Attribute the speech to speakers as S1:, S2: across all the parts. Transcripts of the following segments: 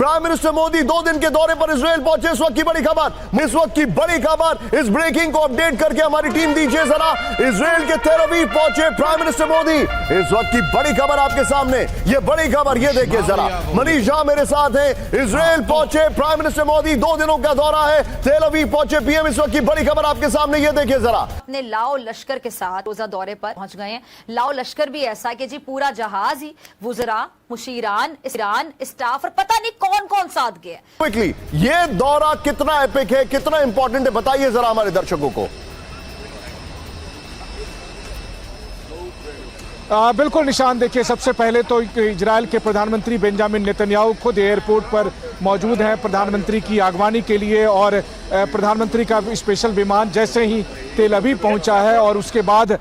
S1: Prime minister Modi 2 दिन के दौरे पर इजराइल पहुंचे। इस वक्त की बड़ी खबर, इस वक्त की बड़ी खबर, इस ब्रेकिंग को अपडेट करके हमारी टीम दीजिए जरा। इजराइल के तेल अवीव पहुंचे प्राइम मिनिस्टर मोदी। इस वक्त की बड़ी खबर आपके सामने, ये बड़ी खबर, ये देखिए जरा। मनीष झा मेरे साथ हैं। इजराइल पहुंचे प्राइम मिनिस्टर मोदी, 2 दिनों का दौरा है, तेल अवीव पहुंचे पीएम। इस वक्त की बड़ी खबर आपके सामने, ये देखिए जरा।
S2: अपने लाओ लश्कर के साथ रोजा दौरे पर पहुंच गए हैं। लाओ लश्कर भी ऐसा कि जी पूरा जहाज ही वुज़रा, मुशीरान, ईरान, स्टाफ और पता नहीं कौन कौन साथ गए।
S1: क्विकली, ये दौरा कितना एपिक है, कितना इंपॉर्टेंट है, बताइए जरा हमारे दर्शकों को।
S3: बिल्कुल निशान, देखिए सबसे पहले तो इजराइल के प्रधानमंत्री बेंजामिन नेतन्याहू खुद एयरपोर्ट पर मौजूद हैं प्रधानमंत्री की आगवानी के लिए, और प्रधानमंत्री का स्पेशल विमान जैसे ही तेल अवीव पहुंचा है। और उसके बाद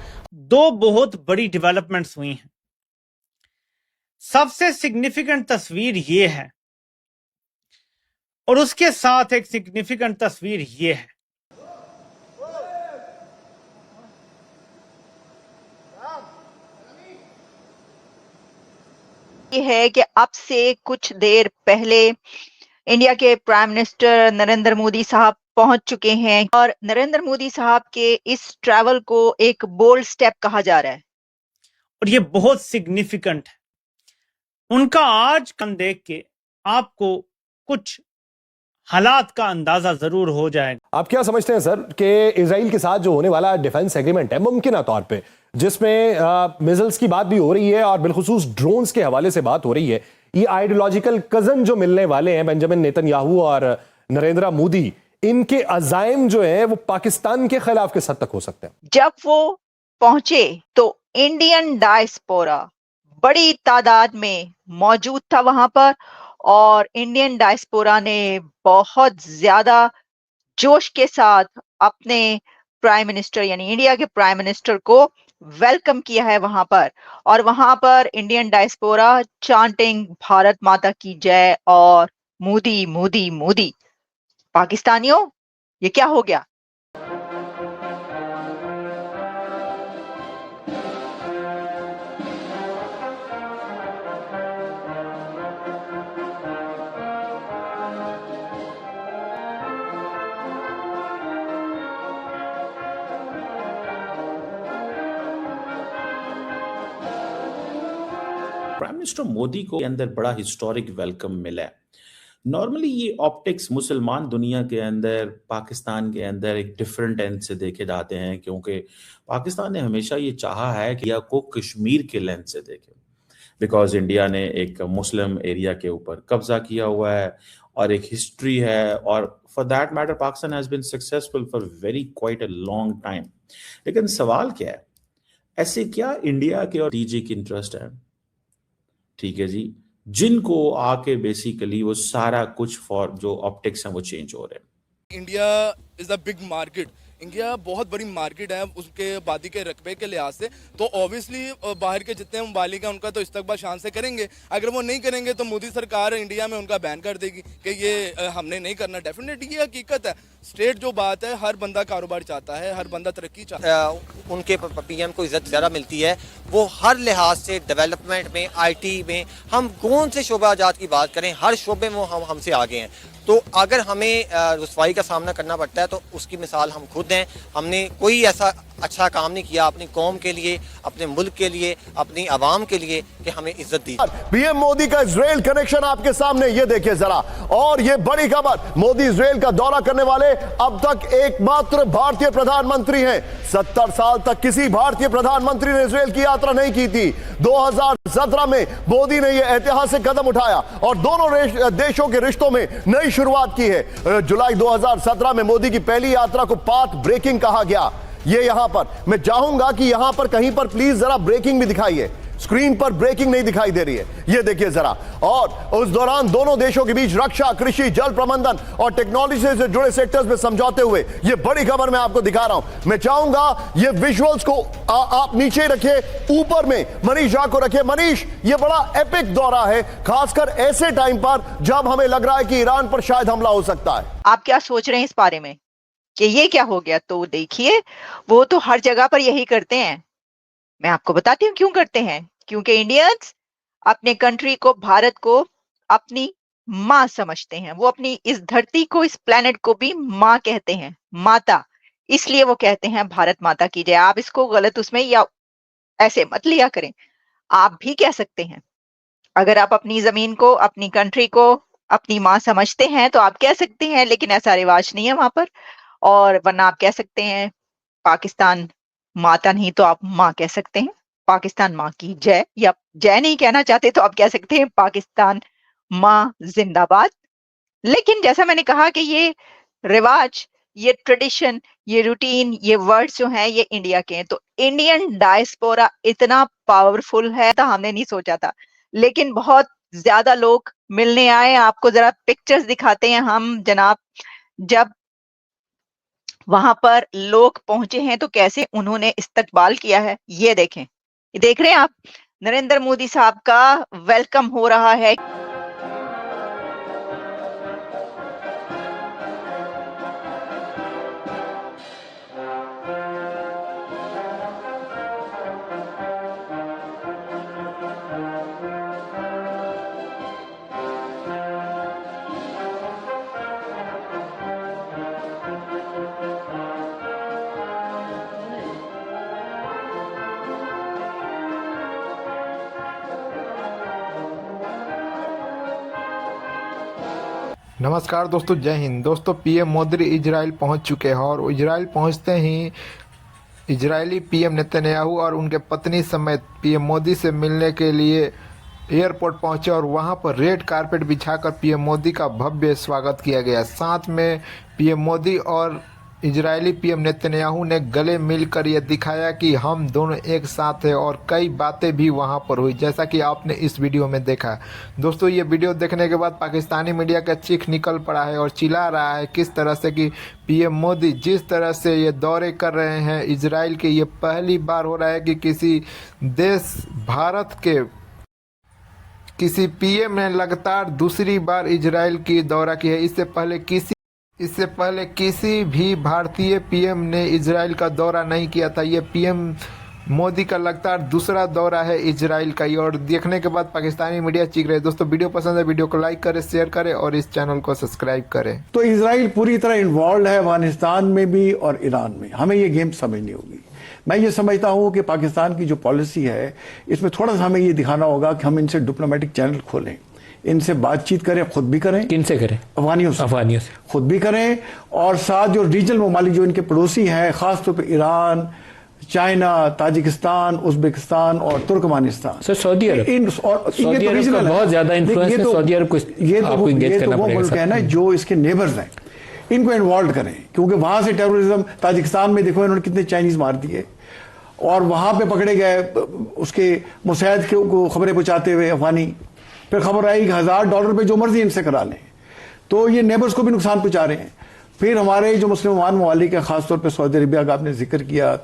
S4: 2 बहुत बड़ी डेवलपमेंट्स हुई हैं। सबसे सिग्निफिकेंट तस्वीर ये है, और उसके साथ एक सिग्निफिकेंट तस्वीर ये है।
S5: ये है कि अब से कुछ देर पहले इंडिया के प्राइम मिनिस्टर नरेंद्र मोदी साहब पहुंच चुके हैं, और नरेंद्र मोदी साहब के इस ट्रैवल को एक बोल्ड स्टेप कहा जा रहा है,
S4: और ये बहुत सिग्निफिकेंट है। उनका आज कम देख के आपको कुछ हालात का अंदाजा जरूर हो जाएगा।
S6: आप क्या समझते हैं सर कि इजराइल के साथ जो होने वाला डिफेंस एग्रीमेंट है, मुमकिन तौर पे जिसमें मिसाइल्स की बात भी हो रही है और बिलखुसूस ड्रोन्स के हवाले से बात हो रही है, ये आइडियोलॉजिकल कजन जो मिलने वाले हैं बेंजामिन नेतन्याहू और नरेंद्र मोदी, इनके अजाइम जो है वो पाकिस्तान के खिलाफ किस हद तक हो सकते हैं?
S5: जब वो पहुंचे तो इंडियन डायस्पोरा बड़ी तादाद में मौजूद था वहां पर, और इंडियन डायस्पोरा ने बहुत ज्यादा जोश के साथ अपने प्राइम मिनिस्टर यानी इंडिया के प्राइम मिनिस्टर को वेलकम किया है वहां पर। और वहां पर इंडियन डायस्पोरा चांटिंग भारत माता की जय और मोदी मोदी मोदी। पाकिस्तानियों, ये क्या हो गया?
S7: प्राइम मिनिस्टर मोदी को के अंदर बड़ा हिस्टोरिक वेलकम मिला है। नॉर्मली ये ऑप्टिक्स मुसलमान दुनिया के अंदर, पाकिस्तान के अंदर एक डिफरेंट एंड से देखे जाते हैं, क्योंकि पाकिस्तान ने हमेशा ये चाहा है कि इंडिया को कश्मीर के लेंस से देखे, बिकॉज इंडिया ने एक मुस्लिम एरिया के ऊपर कब्जा किया हुआ है और एक हिस्ट्री है, और for that matter Pakistan has been successful for very quite a long time. लेकिन सवाल क्या है, ऐसे क्या इंडिया के और डीजे की इंटरेस्ट है, ठीक है जी, जिनको आके बेसिकली वो सारा कुछ फॉर जो ऑप्टिक्स हैं वो चेंज हो रहे हैं।
S8: India is a big market, India बहुत बड़ी मार्केट है उसके आबादी के रकबे के लिहाज से, तो ऑब्वियसली बाहर के जितने ममालिक हैं उनका तो इस्तकबाल शान से करेंगे। अगर वो नहीं करेंगे तो मोदी सरकार इंडिया में उनका बैन कर देगी कि ये हमने नहीं करना। डेफिनेटली ये हकीकत है, स्टेट जो बात है, हर बंदा कारोबार चाहता है, हर बंदा तरक्की चाहता है।
S9: उनके पीएम को इज्जत ज़्यादा मिलती है, वो हर लिहाज से डेवलपमेंट में, आईटी में, हम कौन से शोबा आजाद की बात करें, हर शोबे में हम हमसे आगे हैं। तो अगर हमें रुसवाई का सामना करना पड़ता है तो उसकी मिसाल हम खुद हैं। हमने कोई ऐसा अच्छा काम नहीं किया अपनी कौम के लिए, अपने मुल्क के लिए, अपनी आवाम के लिए कि हमें इज्जत दी।
S1: पीएम मोदी का इजराइल कनेक्शन आपके सामने, ये देखिए जरा। और ये बड़ी खबर, मोदी इजराइल का दौरा करने वाले अब तक एकमात्र भारतीय प्रधानमंत्री हैं। 70 साल तक किसी भारतीय प्रधानमंत्री ने इजराइल की यात्रा नहीं की थी। 2017 में मोदी ने यह ऐतिहासिक कदम उठाया और दोनों देशों के रिश्तों में नई शुरुआत की है। जुलाई 2017 में मोदी की पहली यात्रा को पाथ ब्रेकिंग कहा गया। ये यहां पर मैं चाहूंगा कि यहां पर कहीं पर प्लीज जरा ब्रेकिंग भी दिखाइए। स्क्रीन पर ब्रेकिंग नहीं दिखाई दे रही है, ये देखिए जरा। और उस दौरान दोनों देशों के बीच रक्षा, कृषि, जल प्रबंधन और टेक्नोलॉजी से जुड़े सेक्टर्स में समझौते हुए, ये बड़ी खबर मैं आपको दिखा रहा हूं। मैं चाहूंगा ये विजुअल्स को आप नीचे रखिए, ऊपर में मनीष झा को रखिए। मनीष, ये बड़ा एपिक दौरा है, खासकर ऐसे टाइम पर जब हमें लग रहा है कि ईरान पर शायद हमला हो सकता है।
S5: आप क्या सोच रहे हैं इस बारे में कि ये क्या हो गया? तो देखिए, वो तो हर जगह पर यही करते हैं। मैं आपको बताती हूँ क्यों करते हैं। क्योंकि इंडियंस अपने कंट्री को, भारत को, अपनी माँ समझते हैं। वो अपनी इस धरती को, इस प्लेनेट को भी माँ कहते हैं, माता। इसलिए वो कहते हैं भारत माता की जय। आप इसको गलत उसमें या ऐसे मत लिया करें। आप भी कह सकते हैं, अगर आप अपनी जमीन को, अपनी कंट्री को अपनी माँ समझते हैं तो आप कह सकते हैं, लेकिन ऐसा रिवाज नहीं है वहां पर। और वरना आप कह सकते हैं पाकिस्तान माता नहीं तो आप माँ कह सकते हैं, पाकिस्तान माँ की जय। या जय नहीं कहना चाहते तो आप कह सकते हैं पाकिस्तान माँ जिंदाबाद। लेकिन जैसा मैंने कहा कि ये रिवाज, ये ट्रेडिशन, ये रूटीन, ये वर्ड्स जो हैं ये इंडिया के हैं। तो इंडियन डायस्पोरा इतना पावरफुल है तो हमने नहीं सोचा था, लेकिन बहुत ज्यादा लोग मिलने आए। आपको जरा पिक्चर्स दिखाते हैं हम जनाब, जब वहां पर लोग पहुंचे हैं तो कैसे उन्होंने इस्तकबाल किया है। ये देखें, ये देख रहे हैं आप, नरेंद्र मोदी साहब का वेलकम हो रहा है।
S10: नमस्कार दोस्तों, जय हिंद। दोस्तों, पीएम मोदी इजराइल पहुंच चुके हैं और इजराइल पहुंचते ही इजरायली पीएम नेतन्याहू और उनके पत्नी समेत पीएम मोदी से मिलने के लिए एयरपोर्ट पहुंचे और वहां पर रेड कारपेट बिछाकर पीएम मोदी का भव्य स्वागत किया गया। साथ में पीएम मोदी और इजरायली पीएम नेतन्याहू ने गले मिलकर यह दिखाया कि हम दोनों एक साथ हैं और कई बातें भी वहां पर हुई, जैसा कि आपने इस वीडियो में देखा। दोस्तों, ये वीडियो देखने के बाद पाकिस्तानी मीडिया का चीख निकल पड़ा है और चिल्ला रहा है किस तरह से कि पीएम मोदी जिस तरह से ये दौरे कर रहे हैं इजराइल के, ये पहली बार हो रहा है कि किसी देश, भारत के किसी पीएम ने लगातार दूसरी बार इजराइल की दौरा की है। इससे पहले किसी भी भारतीय पीएम ने इजराइल का दौरा नहीं किया था। ये पीएम मोदी का लगातार दूसरा दौरा है इजराइल का। और देखने के बाद पाकिस्तानी मीडिया चीख रहे। दोस्तों, वीडियो पसंद है, वीडियो को लाइक करें, शेयर करें और इस चैनल को सब्सक्राइब करें।
S11: तो इजराइल पूरी तरह इन्वॉल्व है अफगानिस्तान में भी और ईरान में। हमें ये गेम समझनी होगी। मैं ये समझता हूँ कि पाकिस्तान की जो पॉलिसी है इसमें थोड़ा सा हमें ये दिखाना होगा कि हम इनसे डिप्लोमेटिक चैनल खोलें, इनसे बातचीत करें, खुद भी करें।
S12: किनसे करें?
S11: अफगानियों से खुद भी करें, और साथ जो रीजनल ममालिक जो इनके पड़ोसी हैं, खासतौर पर ईरान, चाइना, ताजिकिस्तान, उज्बेकिस्तान और तुर्कमानिस्तान,
S12: सऊदी अरब,
S11: सऊदी अरब का
S12: बहुत ज्यादा इन्फ्लुएंस है। सऊदी अरब को आपको एंगेज करना पड़ेगा।
S11: मुल्क है ना जो इसके नेबर्स हैं, इनको इन्वॉल्व करें, क्योंकि वहां से टेररिज्म, ताजिकिस्तान में देखो इन्होंने कितने चाइनीज मार दिए और वहां पे पकड़े गए उसके मुसैद को खबरें पहुंचाते हुए अफगानी। फिर खबर आई कि $1000 पे जो मर्जी इनसे करा लें। तो ये नेबर्स को भी नुकसान पहुंचा रहे हैं। फिर हमारे जो मुस्लिम ममालिक है, खासतौर पर सऊदी अरबिया का आपने जिक्र किया,